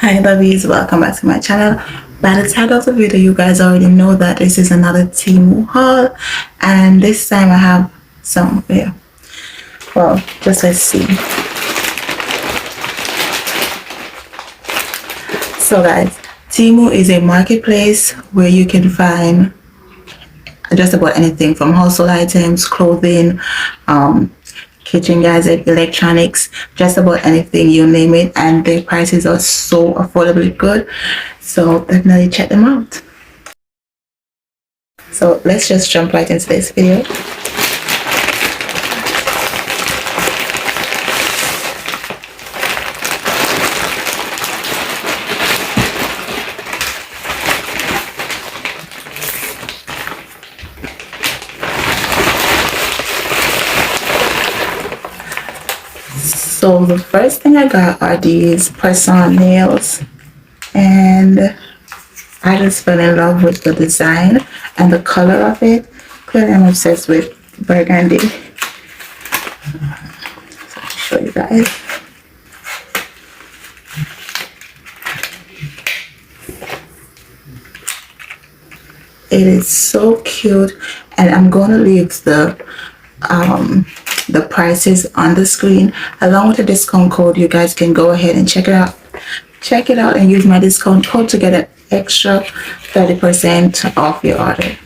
Hi lovies, welcome back to my channel. By the title of the video, you guys already know that this is another Temu haul, and this time I have some, well, just let's see. So guys, Temu is a marketplace where you can find just about anything from household items, clothing, kitchen gadgets, electronics, just about anything, you name it, and their prices are so affordably good, so definitely check them out. So let's just jump right into this video. So the first thing I got are these press-on nails, and I just fell in love with the design and the color of it. Clearly I'm obsessed with burgundy. So I'll show you guys. It is so cute, and I'm gonna leave the prices on the screen along with the discount code. You guys can go ahead and check it out and use my discount code to get an extra 30% off your order.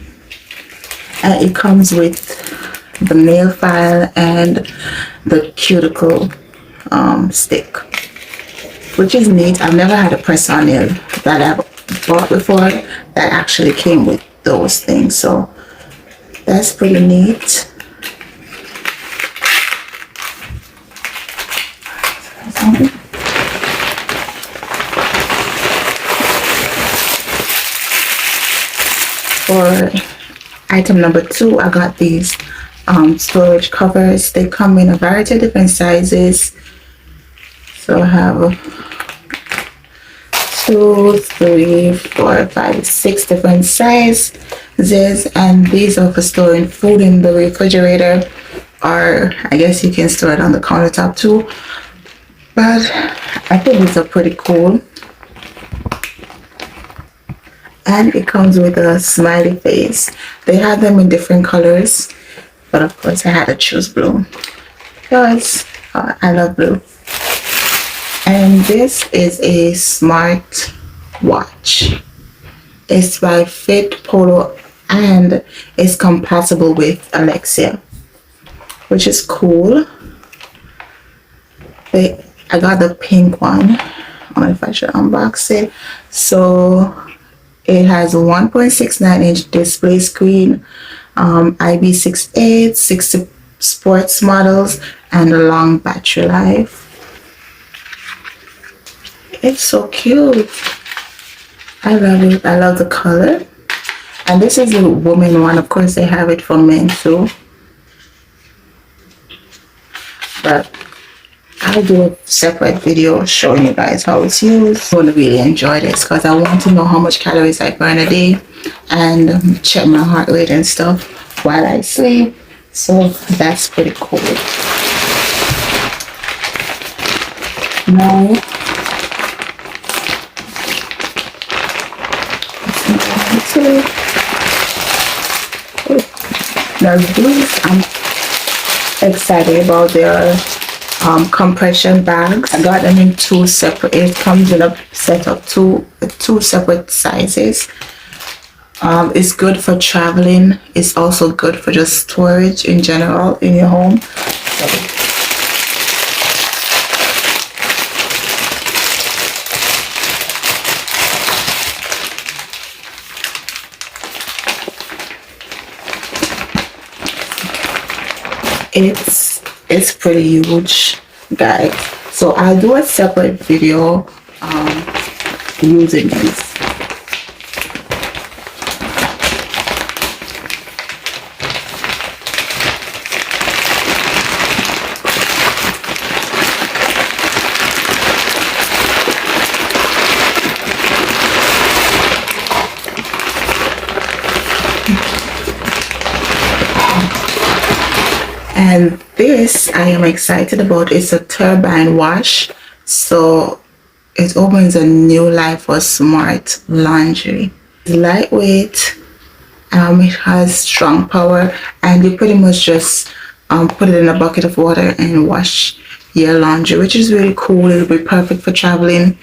And it comes with the nail file and the cuticle stick, which is neat. I've never had a press-on nail that I've bought before that actually came with those things, so that's pretty neat. For item number 2, I got these storage covers. They come in a variety of different sizes. So I have 2, 3, 4, 5, 6 different sizes, and these are for storing food in the refrigerator, or I guess you can store it on the countertop too. But I think these are pretty cool. And it comes with a smiley face. They have them in different colors, but of course I had to choose blue because I love blue. And this is a smart watch. It's by Fit Polo and it's compatible with Alexa, which is cool. I got the pink one. I don't know if I should unbox it. So it has a 1.69 inch display screen, IP68, 60 sports models, and a long battery life. It's so cute. I love it. I love the color. And this is a woman one. Of course, they have it for men too. But I'll do a separate video showing you guys how it's used. I'm going to really enjoy this because I want to know how much calories I burn a day and check my heart rate and stuff while I sleep. So that's pretty cool. Now, these I'm excited about their compression bags. I got them in 2 separate. It comes in a set of two separate sizes. It's good for traveling. It's also good for just storage in general in your home. It's pretty huge, guys. So I'll do a separate video using these. And this I am excited about. It's a turbine wash, so it opens a new life for smart laundry. It's lightweight, it has strong power, and you pretty much just put it in a bucket of water and wash your laundry, which is really cool. It'll be perfect for traveling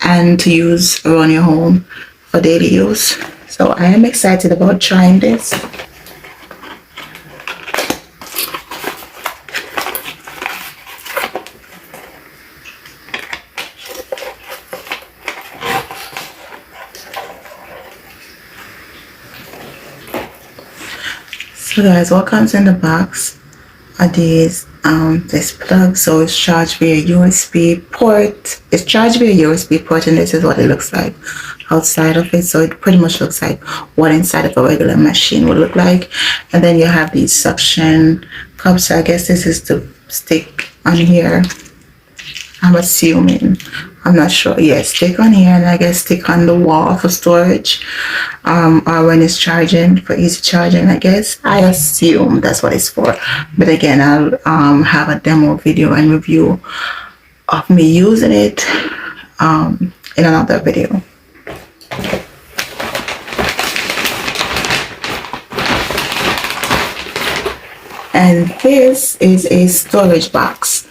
and to use around your home for daily use. So I am excited about trying this. So guys, what comes in the box are these this plug. So it's charged via USB port. It's charged via USB port, and this is what it looks like outside of it. So it pretty much looks like what inside of a regular machine would look like. And then you have these suction cups. So I guess this is to stick on here, I'm assuming. I'm not sure. Yes, stick on here, and I guess stick on the wall for storage, or when it's charging, for easy charging, I guess. I assume that's what it's for. But again, I'll have a demo video and review of me using it in another video. And this is a storage box.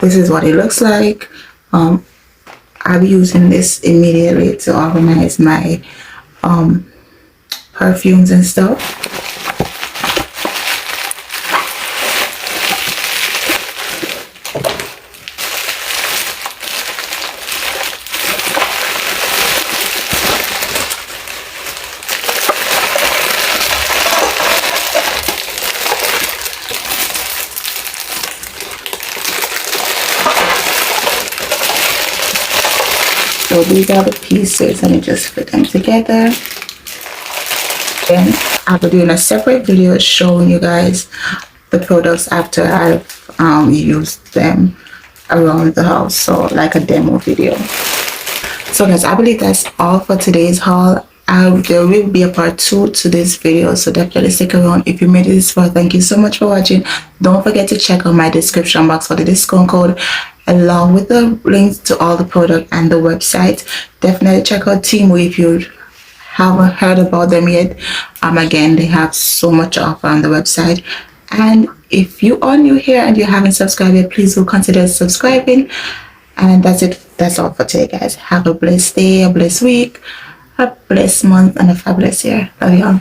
This is what it looks like. I'll be using this immediately to organize my perfumes and stuff. So these are the pieces, and you just put them together. Then I'll be doing a separate video showing you guys the products after I've used them around the house, so like a demo video. So guys, I believe that's all for today's haul. There will be a part 2 to this video, so definitely stick around. If you made it this far, thank you so much for watching. Don't forget to check out my description box for the discount code, along with the links to all the product and the website. Definitely check out Temu if you haven't heard about them yet. Again, they have so much to offer on the website. And if you are new here and you haven't subscribed yet, please do consider subscribing. And that's it. That's all for today, guys. Have a blessed day, a blessed week, a blessed month, and a fabulous year. Love y'all.